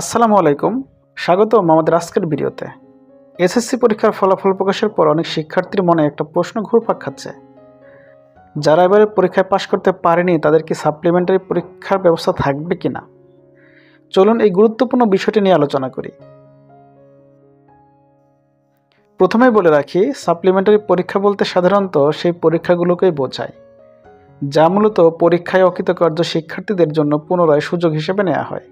আসসালামু আলাইকুম। স্বাগতম আমাদের আজকের ভিডিওতে। এসএসসি পরীক্ষার ফলাফল প্রকাশের পর অনেক শিক্ষার্থীর মনে একটা প্রশ্ন ঘুরপাক খাচ্ছে। যারা এবারে পরীক্ষায় পাশ করতে পারেনি তাদের কি সাপ্লিমেন্টারি পরীক্ষার ব্যবস্থা থাকবে কিনা? চলুন এই গুরুত্বপূর্ণ বিষয়টি নিয়ে আলোচনা করি। প্রথমেই বলে রাখি, সাপ্লিমেন্টারি পরীক্ষা বলতে সাধারণত সেই পরীক্ষাগুলোকেই বোঝায় যা মূলত পরীক্ষায় অকৃতকার্য শিক্ষার্থীদের জন্য পুনরায় সুযোগ হিসেবে নেওয়া হয়।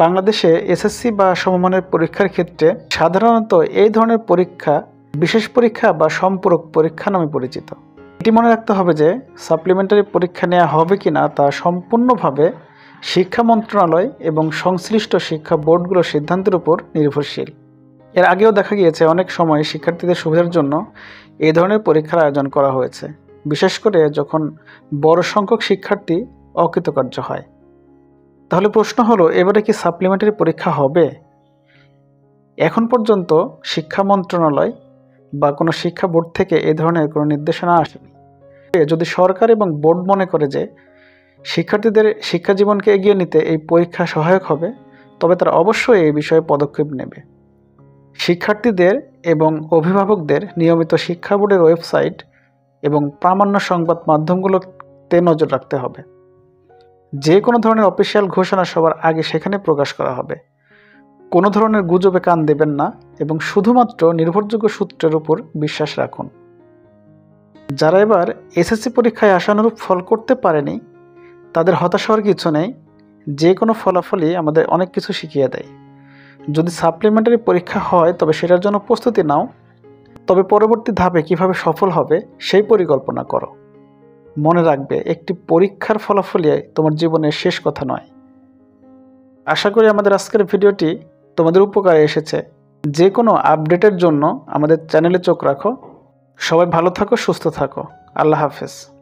বাংলাদেশে এসএসসি বা সমমানের পরীক্ষার ক্ষেত্রে সাধারণত এই ধরনের পরীক্ষা বিশেষ পরীক্ষা বা সম্পূরক পরীক্ষা নামে পরিচিত। এটি মনে রাখতে হবে যে সাপ্লিমেন্টারি পরীক্ষা নেওয়া হবে কিনা তা সম্পূর্ণভাবে শিক্ষা মন্ত্রণালয় এবং সংশ্লিষ্ট শিক্ষা বোর্ডগুলোর সিদ্ধান্তের উপর নির্ভরশীল। এর আগেও দেখা গিয়েছে অনেক সময় শিক্ষার্থীদের সুবিধার জন্য এই ধরনের পরীক্ষার আয়োজন করা হয়েছে, বিশেষ করে যখন বড় সংখ্যক শিক্ষার্থী অকৃতকার্য হয়। তাহলে প্রশ্ন হলো, এবারে কি সাপ্লিমেন্টারি পরীক্ষা হবে? এখন পর্যন্ত শিক্ষা মন্ত্রণালয় বা কোনো শিক্ষা বোর্ড থেকে এই ধরনের কোনো নির্দেশনা আসেনি। যদি সরকার এবং বোর্ড মনে করে যে শিক্ষার্থীদের শিক্ষা জীবনকে এগিয়ে নিতে এই পরীক্ষা সহায়ক হবে, তবে তারা অবশ্যই এই বিষয়ে পদক্ষেপ নেবে। শিক্ষার্থীদের এবং অভিভাবকদের নিয়মিত শিক্ষা বোর্ডের ওয়েবসাইট এবং প্রামাণ্য সংবাদ মাধ্যমগুলোতে নজর রাখতে হবে। যে কোনো ধরনের অফিসিয়াল ঘোষণা সবার আগে সেখানে প্রকাশ করা হবে। কোনো ধরনের গুজবে কান দেবেন না এবং শুধুমাত্র নির্ভরযোগ্য সূত্রের উপর বিশ্বাস রাখুন। যারা এবার এসএসসি পরীক্ষায় আশানুরূপ ফল করতে পারেনি তাদের হতাশ হওয়ার কিছু নেই। যে কোনো ফলাফলই আমাদের অনেক কিছু শিখিয়ে দেয়। যদি সাপ্লিমেন্টারি পরীক্ষা হয় তবে সেটার জন্য প্রস্তুতি নাও, তবে পরবর্তী ধাপে কিভাবে সফল হবে সেই পরিকল্পনা করো। মনে রাখবে, একটি পরীক্ষার ফলাফলই তোমার জীবনের শেষ কথা নয়। আশা করি আমাদের আজকের ভিডিওটি তোমাদের উপকারে এসেছে। যে কোনো আপডেটের জন্য আমাদের চ্যানেলে চোখ রাখো। সবাই ভালো থাকো, সুস্থ থাকো। আল্লাহ হাফেজ।